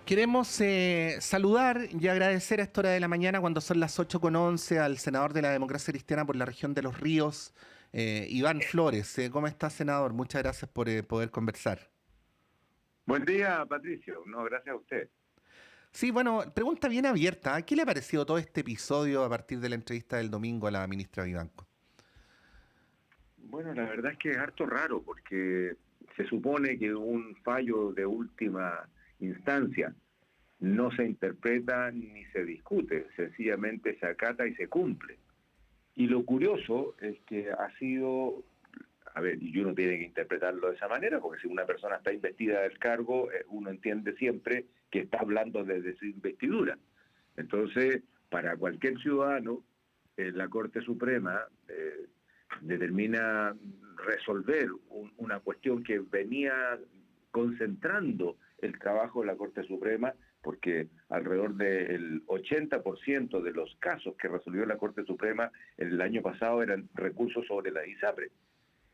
Queremos saludar y agradecer a esta hora de la mañana, cuando son las 8:11, al senador de la Democracia Cristiana por la región de Los Ríos, Iván Flores. ¿Cómo está, senador? Muchas gracias por poder conversar. Buen día, Patricio. No, gracias a usted. Sí, bueno, pregunta bien abierta. ¿Qué le ha parecido todo este episodio a partir de la entrevista del domingo a la ministra Vivanco? Bueno, la verdad es que es harto raro porque se supone que un fallo de última instancia no se interpreta ni se discute, sencillamente se acata y se cumple. Y lo curioso es que ha sido, a ver, y uno tiene que interpretarlo de esa manera, porque si una persona está investida del cargo, uno entiende siempre que está hablando desde su investidura. Entonces, para cualquier ciudadano, la Corte Suprema determina resolver una cuestión que venía concentrando el trabajo de la Corte Suprema, porque alrededor del 80% de los casos que resolvió la Corte Suprema el año pasado eran recursos sobre la ISAPRE.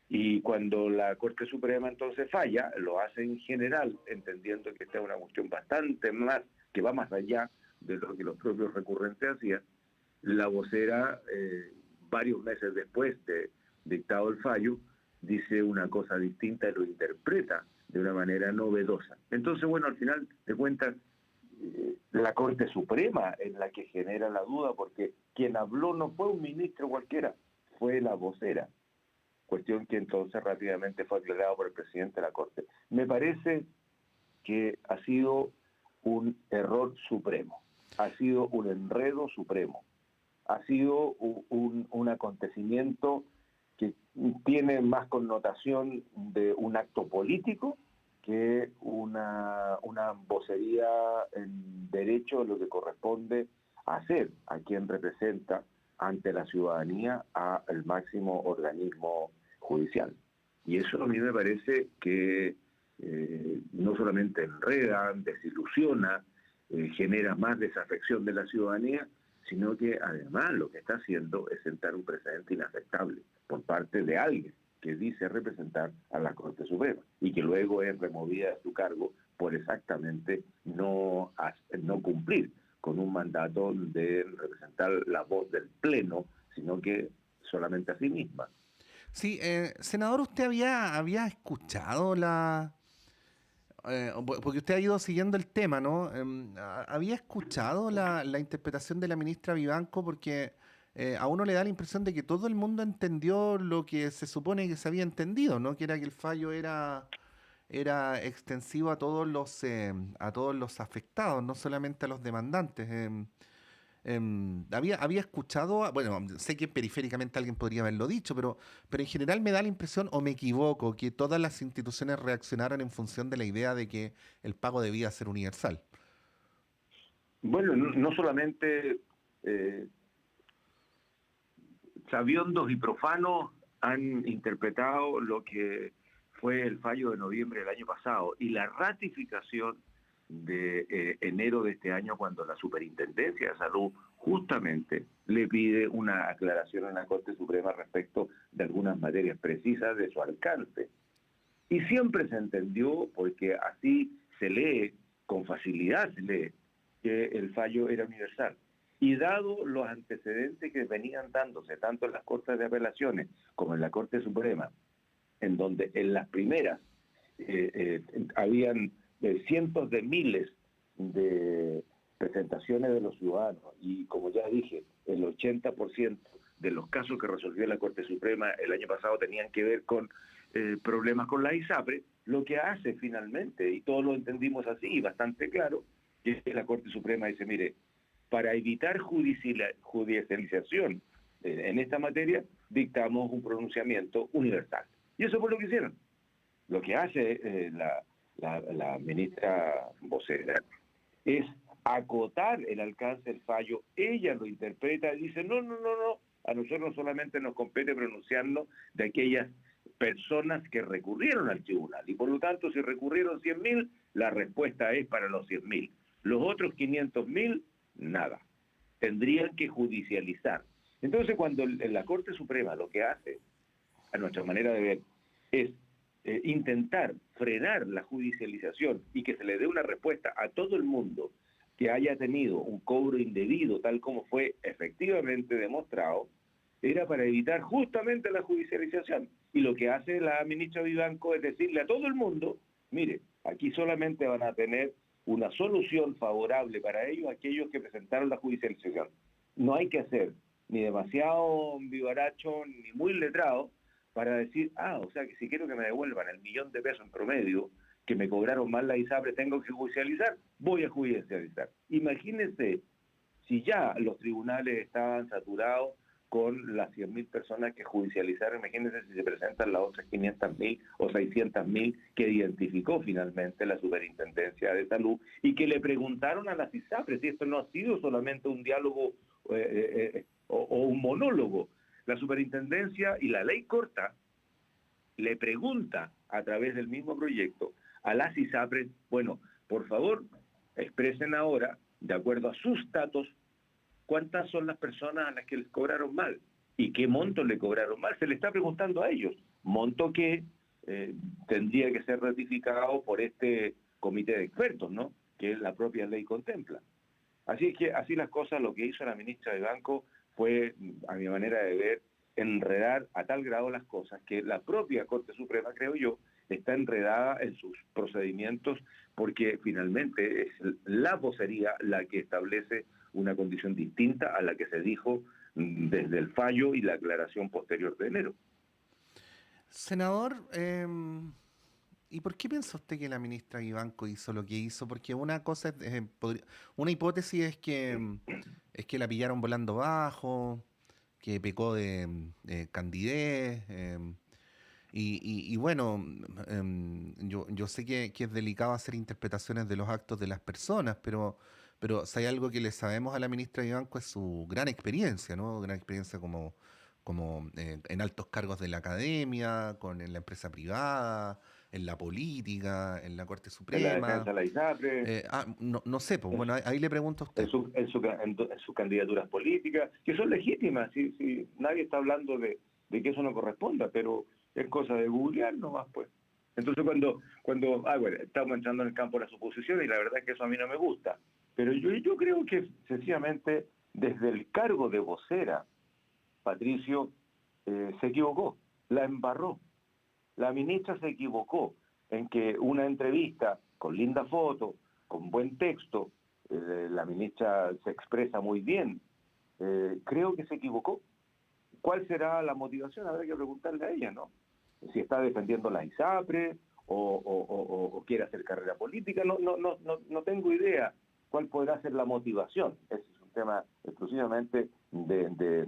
Y cuando la Corte Suprema entonces falla, lo hace en general, entendiendo que esta es una cuestión bastante más, que va más allá de lo que los propios recurrentes hacían. La vocera, varios meses después de dictado el fallo, dice una cosa distinta y lo interpreta de una manera novedosa. Entonces, bueno, al final de cuentas, la Corte Suprema es la que genera la duda, porque quien habló no fue un ministro cualquiera, fue la vocera, cuestión que entonces rápidamente fue aclarado por el presidente de la Corte. Me parece que ha sido un error supremo, ha sido un enredo supremo, ha sido un acontecimiento que tiene más connotación de un acto político que una vocería en derecho de lo que corresponde hacer a quien representa ante la ciudadanía al máximo organismo judicial. Y eso a mí me parece que no solamente enreda, desilusiona, genera más desafección de la ciudadanía, sino que además lo que está haciendo es sentar un precedente inaceptable por parte de alguien que dice representar a la Corte Suprema y que luego es removida de su cargo por exactamente no cumplir con un mandato de representar la voz del Pleno, sino que solamente a sí misma. Sí, senador, ¿usted había escuchado porque usted ha ido siguiendo el tema, ¿no? ¿Había escuchado la interpretación de la ministra Vivanco? Porque a uno le da la impresión de que todo el mundo entendió lo que se supone que se había entendido, ¿no? Que era que el fallo era extensivo a todos los afectados, no solamente a los demandantes. Había escuchado, bueno, sé que periféricamente alguien podría haberlo dicho, pero en general me da la impresión, o me equivoco, que todas las instituciones reaccionaron en función de la idea de que el pago debía ser universal. Bueno, no solamente eh, sabiondos y profanos han interpretado lo que fue el fallo de noviembre del año pasado y la ratificación de enero de este año, cuando la Superintendencia de Salud justamente le pide una aclaración a la Corte Suprema respecto de algunas materias precisas de su alcance. Y siempre se entendió, porque así se lee, con facilidad se lee, que el fallo era universal. Y dado los antecedentes que venían dándose, tanto en las Cortes de Apelaciones como en la Corte Suprema, en donde en las primeras habían cientos de miles de presentaciones de los ciudadanos, y como ya dije, el 80% de los casos que resolvió la Corte Suprema el año pasado tenían que ver con problemas con la ISAPRE, lo que hace finalmente, y todos lo entendimos así, bastante claro, que la Corte Suprema dice, mire, para evitar judicialización en esta materia, dictamos un pronunciamiento universal. Y eso fue lo que hicieron. Lo que hace la ministra vocera es acotar el alcance del fallo. Ella lo interpreta y dice, no, a nosotros solamente nos compete pronunciarnos de aquellas personas que recurrieron al tribunal. Y por lo tanto, si recurrieron 100.000, la respuesta es para los 100.000. Los otros 500.000, nada. Tendrían que judicializar. Entonces, cuando la Corte Suprema lo que hace, a nuestra manera de ver, es intentar frenar la judicialización y que se le dé una respuesta a todo el mundo que haya tenido un cobro indebido, tal como fue efectivamente demostrado, era para evitar justamente la judicialización. Y lo que hace la ministra Vivanco es decirle a todo el mundo, mire, aquí solamente van a tener una solución favorable para ellos aquellos que presentaron la judicialización. No hay que ser ni demasiado vivaracho ni muy letrado para decir, o sea que si quiero que me devuelvan el $1.000.000 en promedio que me cobraron mal la ISAPRE, tengo que judicializar, voy a judicializar. Imagínense si ya los tribunales estaban saturados con las 100.000 personas que judicializaron, imagínense si se presentan las otras 500.000 o 600.000 que identificó finalmente la Superintendencia de Salud y que le preguntaron a las ISAPRES si esto no ha sido solamente un diálogo o un monólogo. La Superintendencia y la ley corta le pregunta a través del mismo proyecto a las ISAPRES, bueno, por favor, expresen ahora, de acuerdo a sus datos, cuántas son las personas a las que les cobraron mal y qué monto le cobraron mal. Se le está preguntando a ellos, monto que tendría que ser ratificado por este comité de expertos, ¿no? Que la propia ley contempla. Así que así las cosas, lo que hizo la ministra Vivanco fue, a mi manera de ver, enredar a tal grado las cosas que la propia Corte Suprema, creo yo, está enredada en sus procedimientos porque finalmente es la vocería la que establece una condición distinta a la que se dijo desde el fallo y la aclaración posterior de enero. Senador, ¿y por qué piensa usted que la ministra Vivanco hizo lo que hizo? Porque una cosa, una hipótesis es que la pillaron volando bajo, que pecó de candidez. Y bueno, yo sé que es delicado hacer interpretaciones de los actos de las personas, pero si hay algo que le sabemos a la ministra Vivanco es su gran experiencia, ¿no? Gran experiencia como en altos cargos de la academia, en la empresa privada, en la política, en la Corte En la defensa Suprema. de la ISAPRE, No sé, pues bueno, ahí le pregunto a en, usted. en sus candidaturas políticas, que son legítimas, si nadie está hablando de que eso no corresponda, pero es cosa de googlear nomás, pues. Entonces bueno, estamos entrando en el campo de la suposición y la verdad es que eso a mí no me gusta. Pero yo creo que sencillamente desde el cargo de vocera, Patricio se equivocó, la embarró. La ministra se equivocó en que una entrevista con linda foto, con buen texto, la ministra se expresa muy bien. Creo que se equivocó. ¿Cuál será la motivación? Habrá que preguntarle a ella, ¿no? Si está defendiendo la ISAPRE o quiere hacer carrera política, no tengo idea cuál podrá ser la motivación. Ese es un tema exclusivamente de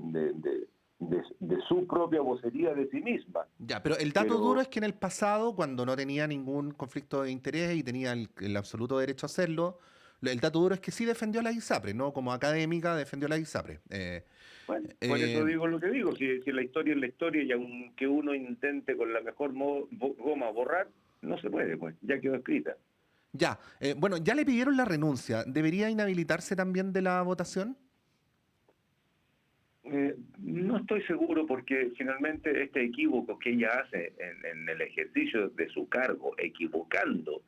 su propia vocería de sí misma. Ya, pero el dato duro es que en el pasado, cuando no tenía ningún conflicto de interés y tenía el absoluto derecho a hacerlo, el dato duro es que sí defendió a la ISAPRE, ¿no? Como académica defendió a la ISAPRE. Bueno, por eso digo lo que digo, si la historia es la historia y aunque uno intente con la mejor goma borrar, no se puede, pues, ya quedó escrita. Ya, bueno, ya le pidieron la renuncia. ¿Debería inhabilitarse también de la votación? No estoy seguro porque finalmente este equívoco que ella hace en el ejercicio de su cargo, equivocando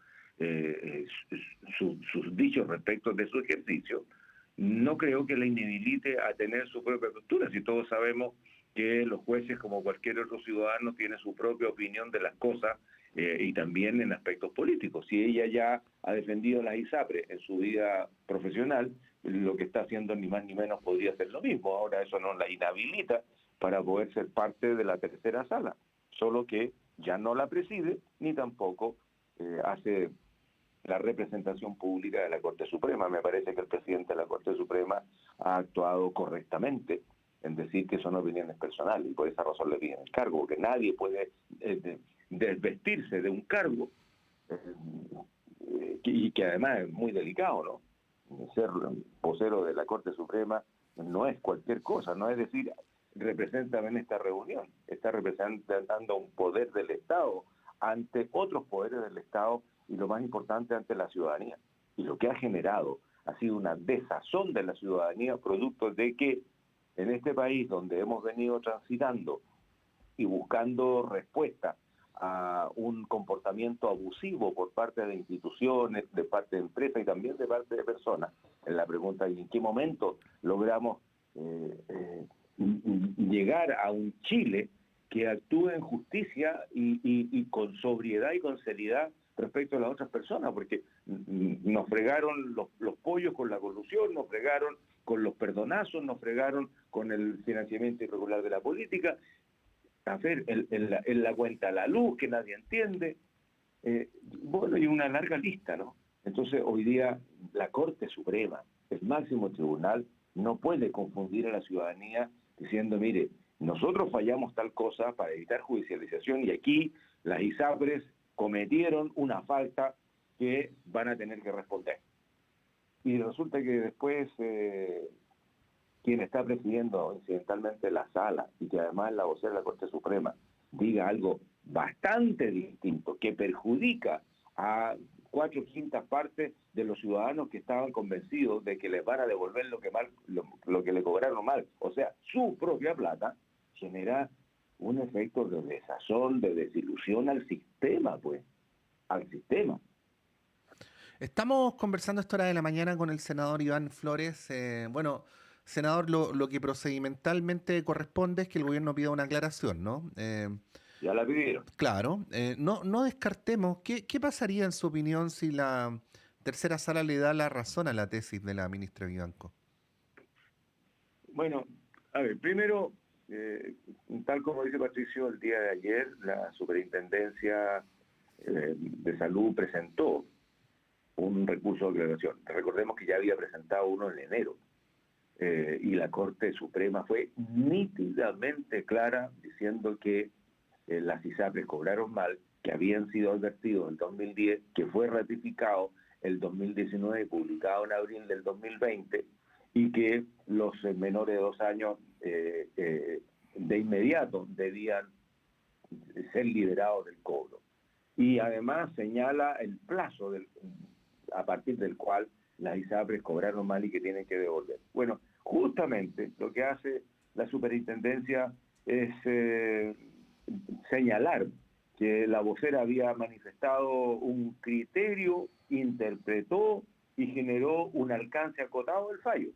sus dichos respecto de su ejercicio, no creo que la inhabilite a tener su propia postura, si todos sabemos que los jueces, como cualquier otro ciudadano, tienen su propia opinión de las cosas y también en aspectos políticos. Si ella ya ha defendido las ISAPRE en su vida profesional, lo que está haciendo ni más ni menos podría ser lo mismo. Ahora eso no la inhabilita para poder ser parte de la tercera sala, solo que ya no la preside ni tampoco hace la representación pública de la Corte Suprema. Me parece que el presidente de la Corte Suprema ha actuado correctamente en decir que son opiniones personales y por esa razón le piden el cargo, porque nadie puede desvestirse de un cargo y que además es muy delicado, ¿no? Ser vocero de la Corte Suprema no es cualquier cosa, no es decir, represéntame en esta reunión, está representando un poder del Estado ante otros poderes del Estado y lo más importante ante la ciudadanía. Y lo que ha generado ha sido una desazón de la ciudadanía producto de que en este país donde hemos venido transitando y buscando respuesta a un comportamiento abusivo por parte de instituciones, de parte de empresas y también de parte de personas. En la pregunta, ¿y en qué momento logramos llegar a un Chile que actúe en justicia y con sobriedad y con seriedad respecto a las otras personas? Porque nos fregaron los pollos con la corrupción, nos fregaron con los perdonazos, nos fregaron con el financiamiento irregular de la política, a ver, en la cuenta la luz, que nadie entiende, bueno, y una larga lista, ¿no? Entonces, hoy día, la Corte Suprema, el máximo tribunal, no puede confundir a la ciudadanía diciendo, mire, nosotros fallamos tal cosa para evitar judicialización y aquí las ISAPRES cometieron una falta que van a tener que responder. Y resulta que después quien está presidiendo incidentalmente la sala y que además es la vocera de la Corte Suprema diga algo bastante distinto, que perjudica a 4/5 de los ciudadanos que estaban convencidos de que les van a devolver lo que le cobraron mal, o sea, su propia plata, genera un efecto de desazón, de desilusión al sistema, pues, al sistema. Estamos conversando a esta hora de la mañana con el senador Iván Flores. Bueno, senador, lo que procedimentalmente corresponde es que el gobierno pida una aclaración, ¿no? Ya la pidieron. Claro, no descartemos, ¿qué pasaría en su opinión si la tercera sala le da la razón a la tesis de la ministra Vivanco? Bueno, a ver, primero, tal como dice Patricio, el día de ayer la Superintendencia de Salud presentó un recurso de aclaración. Recordemos que ya había presentado uno en enero y la Corte Suprema fue nítidamente clara diciendo que las ISAPRES cobraron mal, que habían sido advertidos en 2010, que fue ratificado el 2019 y publicado en abril del 2020 y que los menores de 2 años de inmediato debían ser liberados del cobro. Y además señala el plazo a partir del cual las ISAPRES cobraron mal y que tienen que devolver. Bueno, justamente lo que hace la superintendencia es señalar que la vocera había manifestado un criterio, interpretó y generó un alcance acotado del fallo.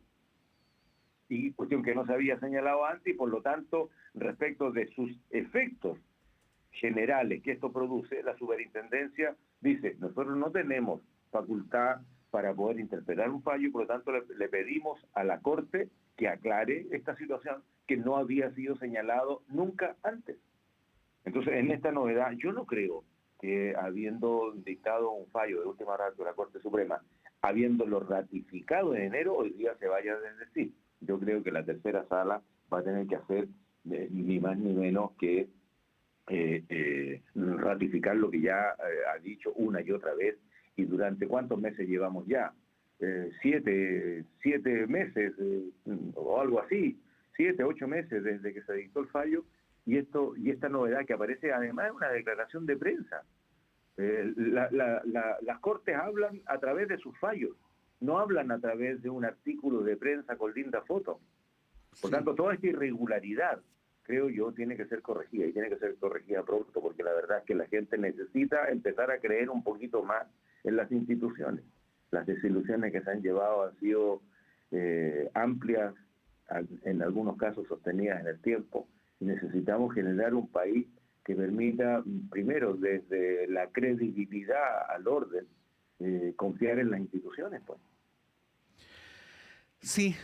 Y cuestión que no se había señalado antes y por lo tanto, respecto de sus efectos generales que esto produce, la superintendencia dice, nosotros no tenemos facultad para poder interpretar un fallo y por lo tanto le pedimos a la Corte que aclare esta situación que no había sido señalado nunca antes. Entonces, en esta novedad, yo no creo que habiendo dictado un fallo de última hora de la Corte Suprema, habiéndolo ratificado en enero, hoy día se vaya a desdecir. Yo creo que la tercera sala va a tener que hacer ni más ni menos que ratificar lo que ya ha dicho una y otra vez. ¿Y durante cuántos meses llevamos ya? 7 meses o algo así, 7, 8 meses desde que se dictó el fallo y esta novedad que aparece además es una declaración de prensa. Las Cortes hablan a través de sus fallos, no hablan a través de un artículo de prensa con linda foto. Por tanto, toda esta irregularidad, creo yo, tiene que ser corregida y tiene que ser corregida pronto porque la verdad es que la gente necesita empezar a creer un poquito más en las instituciones. Las desilusiones que se han llevado han sido amplias, en algunos casos sostenidas en el tiempo, y necesitamos generar un país que permita, primero, desde la credibilidad al orden, confiar en las instituciones, pues. Sí,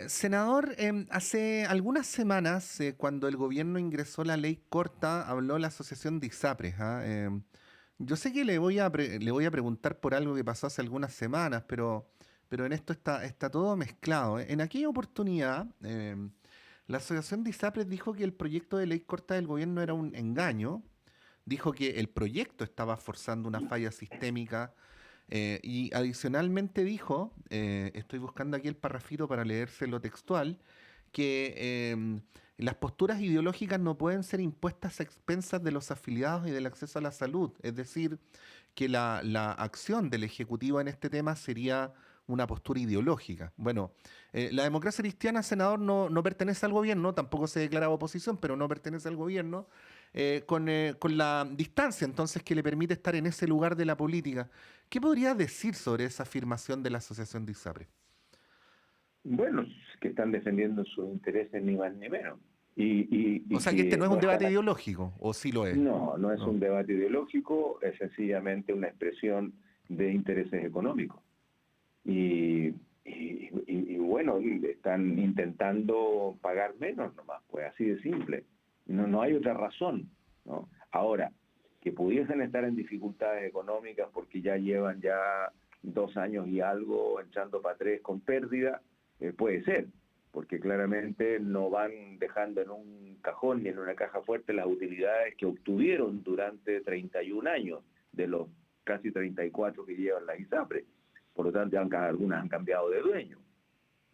senador, hace algunas semanas, cuando el gobierno ingresó la ley corta, habló la asociación de ISAPRES, ¿ah? Yo sé que le voy a preguntar por algo que pasó hace algunas semanas, pero en esto está todo mezclado. En aquella oportunidad, la asociación de ISAPRES dijo que el proyecto de ley corta del gobierno era un engaño, dijo que el proyecto estaba forzando una falla sistémica y adicionalmente dijo, estoy buscando aquí el parrafito para leérselo textual, que las posturas ideológicas no pueden ser impuestas a expensas de los afiliados y del acceso a la salud. Es decir, que la acción del Ejecutivo en este tema sería una postura ideológica. Bueno, la democracia cristiana, senador, no pertenece al gobierno, tampoco se declara oposición, pero no pertenece al gobierno. con la distancia entonces que le permite estar en ese lugar de la política. ¿Qué podría decir sobre esa afirmación de la Asociación de ISAPRE? Bueno, que están defendiendo sus intereses ni más ni menos. O Y sea que este que no es un no están. debate ideológico, ¿o sí lo es? No, no es No. un debate ideológico, es sencillamente una expresión de intereses económicos. Y bueno, están intentando pagar menos nomás, pues así de simple. No hay otra razón, ¿no? Ahora, que pudiesen estar en dificultades económicas porque ya llevan ya 2 años y algo echando para tres con pérdida, puede ser, porque claramente no van dejando en un cajón ni en una caja fuerte las utilidades que obtuvieron durante 31 años de los casi 34 que llevan las ISAPRES. Por lo tanto, algunas han cambiado de dueño,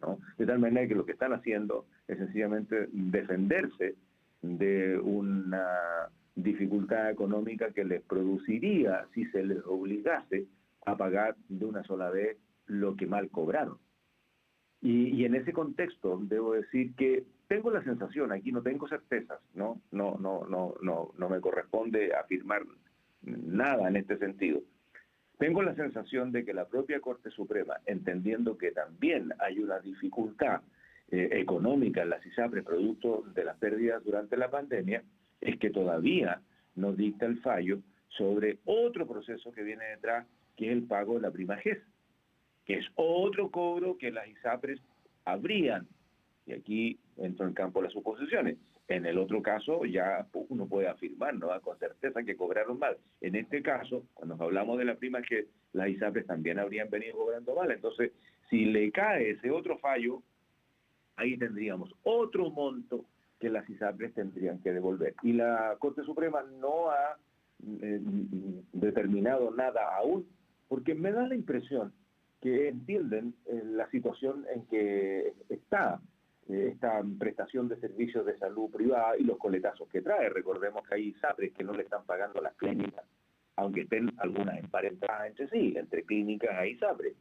¿no? De tal manera que lo que están haciendo es sencillamente defenderse de una dificultad económica que les produciría si se les obligase a pagar de una sola vez lo que mal cobraron. Y en ese contexto debo decir que tengo la sensación, aquí no tengo certezas, no me corresponde afirmar nada en este sentido. Tengo la sensación de que la propia Corte Suprema, entendiendo que también hay una dificultad económica en las ISAPRES producto de las pérdidas durante la pandemia, es que todavía no dicta el fallo sobre otro proceso que viene detrás, que es el pago de la prima GES, que es otro cobro que las ISAPRES habrían, y aquí entro en el campo de las suposiciones. En el otro caso ya uno puede afirmar, ¿no?, con certeza que cobraron mal. En este caso, cuando hablamos de la prima que las ISAPRES también habrían venido cobrando mal. Entonces, si le cae ese otro fallo, ahí tendríamos otro monto que las ISAPRES tendrían que devolver. Y la Corte Suprema no ha determinado nada aún, porque me da la impresión que entienden la situación en que está esta prestación de servicios de salud privada y los coletazos que trae. Recordemos que hay ISAPRES que no le están pagando a las clínicas, aunque estén algunas emparentadas entre sí, entre clínicas e ISAPRES.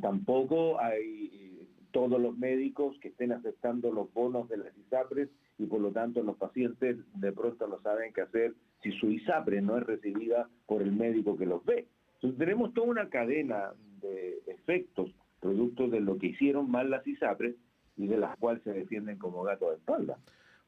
Tampoco hay todos los médicos que estén aceptando los bonos de las ISAPRES y por lo tanto los pacientes de pronto no saben qué hacer si su ISAPRE no es recibida por el médico que los ve. Entonces tenemos toda una cadena de efectos producto de lo que hicieron mal las ISAPRES y de las cuales se defienden como gato de espalda,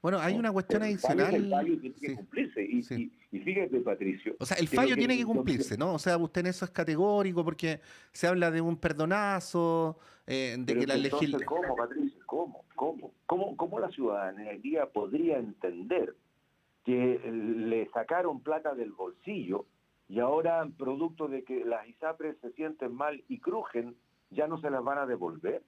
Bueno, hay ¿no? una cuestión Pero el adicional. fallo tiene que Sí, cumplirse. sí. Y fíjate, Patricio, O sea, el que lo fallo que tiene que lo que cumplirse, ¿no? O sea, usted en eso es categórico porque se habla de un perdonazo, de Pero que es la que entonces, legislación... ¿cómo, Patricio? ¿Cómo la ciudadanía hoy día podría entender que le sacaron plata del bolsillo y ahora, producto de que las ISAPRES se sienten mal y crujen, ya no se las van a devolver?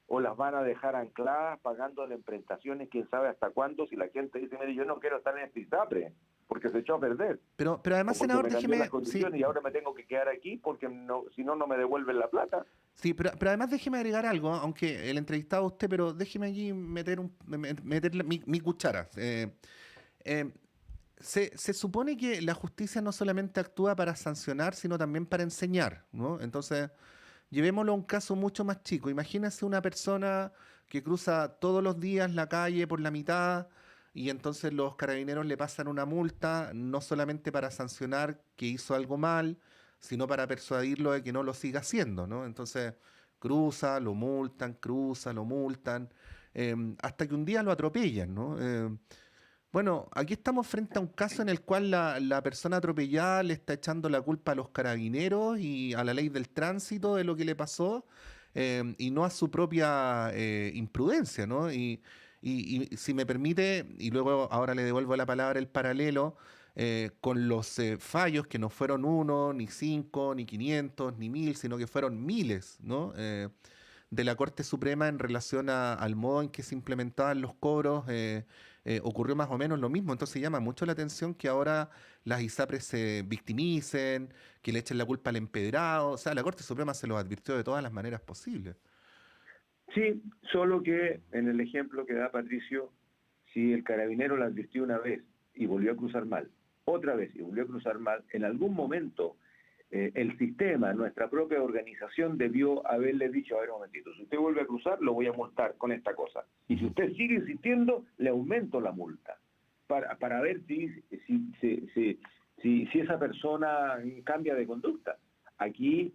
¿O las van a dejar ancladas pagándole en prestaciones quién sabe hasta cuándo? Si la gente dice, mire, yo no quiero estar en este ISAPRE porque se echó a perder, Pero o además, porque senador, me cambió las déjeme... Sí, condiciones y ahora me tengo que quedar aquí porque no, si no, no me devuelven la plata. sí, pero además déjeme agregar algo, aunque el entrevistado a usted, pero déjeme aquí meter mi cuchara. Eh, se supone que la justicia no solamente actúa para sancionar, sino también para enseñar, ¿no? Entonces, llevémoslo a un caso mucho más chico. Imagínese una persona que cruza todos los días la calle por la mitad y entonces los carabineros le pasan una multa, no solamente para sancionar que hizo algo mal, sino para persuadirlo de que no lo siga haciendo, ¿no? Entonces, cruza, lo multan, hasta que un día lo atropellan, ¿no? Bueno, aquí estamos frente a un caso en el cual la persona atropellada le está echando la culpa a los carabineros y a la ley del tránsito de lo que le pasó, y no a su propia imprudencia, ¿no? Y si me permite, y luego ahora le devuelvo la palabra el paralelo, con los fallos que no fueron uno, ni cinco, ni 500, ni 1000, sino que fueron miles, ¿no? De la Corte Suprema en relación al modo en que se implementaban los cobros, ocurrió más o menos lo mismo. Entonces llama mucho la atención que ahora las ISAPRES se victimicen, que le echen la culpa al empedrado. O sea, la Corte Suprema se los advirtió de todas las maneras posibles. Sí, solo que en el ejemplo que da Patricio, si el carabinero la advirtió una vez y volvió a cruzar mal, otra vez y volvió a cruzar mal, en algún momento el sistema, nuestra propia organización debió haberle dicho, a ver un momentito, si usted vuelve a cruzar, lo voy a multar con esta cosa. Y si Ujú. usted sigue insistiendo, le aumento la multa. para ver si esa persona cambia de conducta. Aquí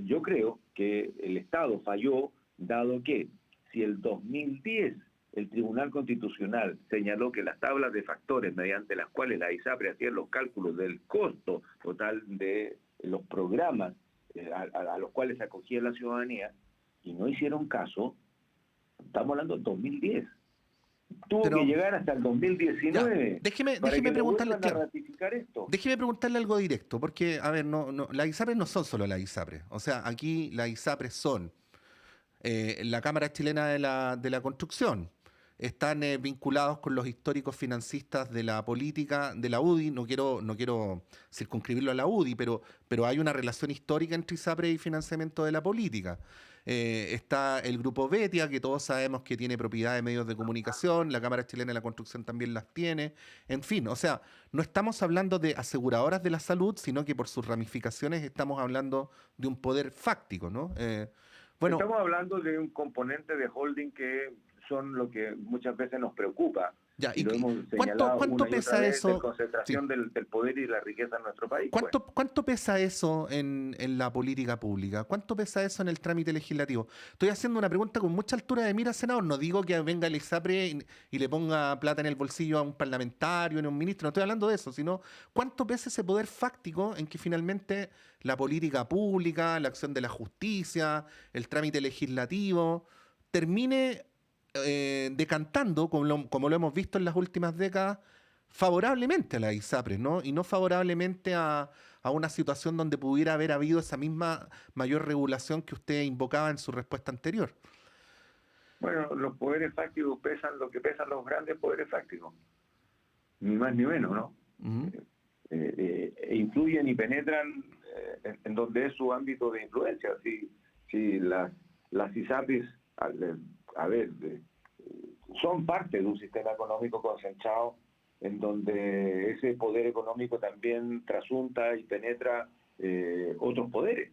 yo creo que el Estado falló, dado que si el 2010 el Tribunal Constitucional señaló que las tablas de factores mediante las cuales la ISAPRE hacía los cálculos del costo total de los programas a los cuales se acogía la ciudadanía, y no hicieron caso, estamos hablando del 2010. Tuvo Pero, que llegar hasta el ya, 2019 para déjeme que le preguntarle, vuelvan a claro, ratificar esto. déjeme preguntarle algo directo, porque, a ver, las ISAPRES no son solo las ISAPRES. O sea, aquí las ISAPRES son la Cámara Chilena de la Construcción. Están vinculados con los históricos financistas de la política de la UDI. No quiero circunscribirlo a la UDI, pero hay una relación histórica entre ISAPRE y financiamiento de la política. Está el Grupo Betia, que todos sabemos que tiene propiedad de medios de comunicación. La Cámara Chilena de la Construcción también las tiene. En fin, o sea, no estamos hablando de aseguradoras de la salud, sino que por sus ramificaciones estamos hablando de un poder fáctico, ¿no? Bueno, Estamos hablando de un componente de holding que son lo que muchas veces nos preocupa, ya, y lo hemos ¿cuánto, señalado cuánto una y otra pesa vez, de eso? Sí. concentración del poder y la riqueza en nuestro país. Pues ¿Cuánto pesa eso en la política pública? ¿Cuánto pesa eso en el trámite legislativo? Estoy haciendo una pregunta con mucha altura de mira, senador. No digo que venga el ISAPRE y le ponga plata en el bolsillo a un parlamentario, a un ministro. No estoy hablando de eso, sino cuánto pesa ese poder fáctico en que finalmente la política pública, la acción de la justicia, el trámite legislativo, termine decantando, como lo hemos visto en las últimas décadas, favorablemente a la ISAPRES, ¿no? Y no favorablemente a una situación donde pudiera haber habido esa misma mayor regulación que usted invocaba en su respuesta anterior. bueno, los poderes fácticos pesan lo que pesan los grandes poderes fácticos, ni más ni menos, ¿no? Ujú. Influyen y penetran en donde es su ámbito de influencia. Si las ISAPRES, a ver, son parte de un sistema económico concentrado en donde ese poder económico también trasunta y penetra otros poderes,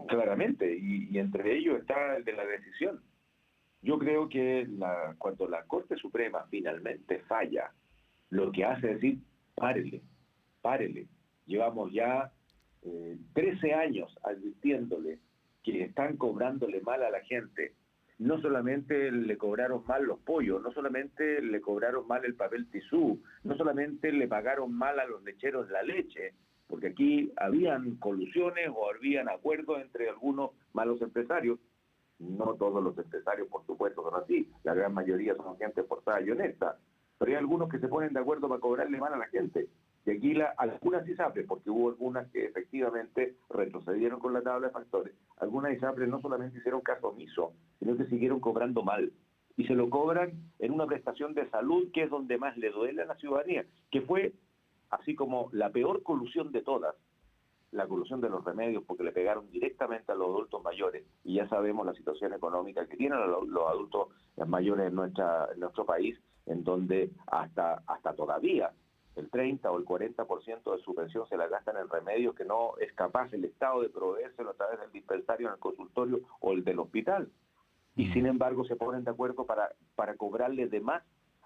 claramente, y entre ellos está el de la decisión. Yo creo que cuando la Corte Suprema finalmente falla, lo que hace es decir, párele, párele. Llevamos ya 13 años advirtiéndole que están cobrándole mal a la gente. No solamente le cobraron mal los pollos, no solamente le cobraron mal el papel tisú, no solamente le pagaron mal a los lecheros la leche, porque aquí habían colusiones o habían acuerdos entre algunos malos empresarios. No todos los empresarios, por supuesto, son así. La gran mayoría son gente forzada y honesta. Pero hay algunos que se ponen de acuerdo para cobrarle mal a la gente. Y aquí algunas ISAPRES, porque hubo algunas que efectivamente retrocedieron con la tabla de factores, algunas ISAPRES no solamente hicieron caso omiso, sino que siguieron cobrando mal. Y se lo cobran en una prestación de salud que es donde más le duele a la ciudadanía, que fue, así como la peor colusión de todas, la colusión de los remedios, porque le pegaron directamente a los adultos mayores, y ya sabemos la situación económica que tienen los adultos mayores en nuestro país, en donde hasta todavía el 30 o el 40% de su pensión se la gastan en remedios que no es capaz el Estado de proveérselo a través del dispensario en el consultorio o el del hospital. Y sin embargo se ponen de acuerdo para cobrarle de más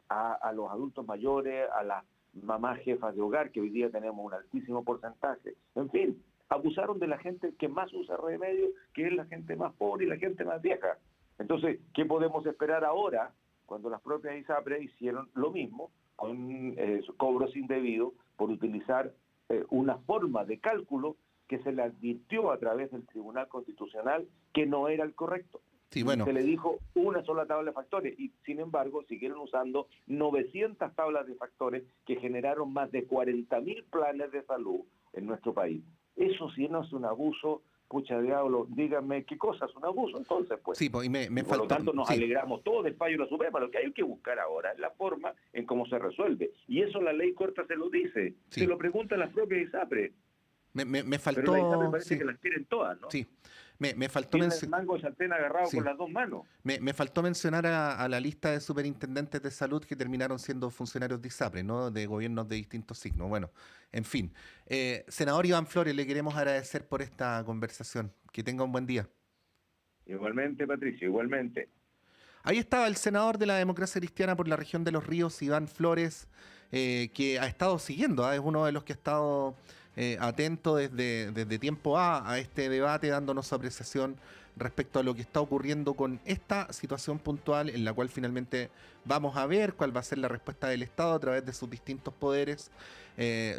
a los adultos mayores, a las mamás jefas de hogar, que hoy día tenemos un altísimo porcentaje. En fin, abusaron de la gente que más usa remedios, que es la gente más pobre y la gente más vieja. Entonces, ¿qué podemos esperar ahora cuando las propias ISAPRE hicieron lo mismo con cobros indebidos por utilizar una forma de cálculo que se le advirtió a través del Tribunal Constitucional que no era el correcto? Sí, bueno, Se le dijo una sola tabla de factores y, sin embargo, siguieron usando 900 tablas de factores que generaron más de 40.000 planes de salud en nuestro país. Eso sí no es un abuso, pucha diablo, díganme qué cosa es un abuso, entonces, pues. sí, pues, y me Y por lo faltó, tanto nos sí, alegramos todos del fallo de la Suprema. Lo que hay que buscar ahora es la forma en cómo se resuelve. Y eso la ley corta se lo dice. Se sí, lo preguntan las propias ISAPRE. me Pero las ISAPRE faltó, parece sí, que las quieren todas, ¿no? sí, me faltó Tienen el mencionar. mango de sartén agarrado con Sí. las dos manos. Me faltó mencionar a la lista de superintendentes de salud que terminaron siendo funcionarios de ISAPRE, ¿no? De gobiernos de distintos signos. Bueno, en fin. Senador Iván Flores, le queremos agradecer por esta conversación. Que tenga un buen día. Igualmente, Patricio, igualmente. Ahí estaba el senador de la Democracia Cristiana por la región de Los Ríos, Iván Flores, que ha estado siguiendo, es uno de los que ha estado atento desde tiempo a este debate, dándonos su apreciación respecto a lo que está ocurriendo con esta situación puntual, en la cual finalmente vamos a ver cuál va a ser la respuesta del Estado a través de sus distintos poderes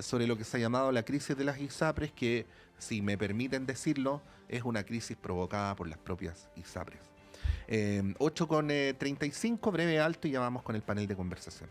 sobre lo que se ha llamado la crisis de las ISAPRES, que, si me permiten decirlo, es una crisis provocada por las propias ISAPRES. 8:35, breve alto, y ya vamos con el panel de conversación.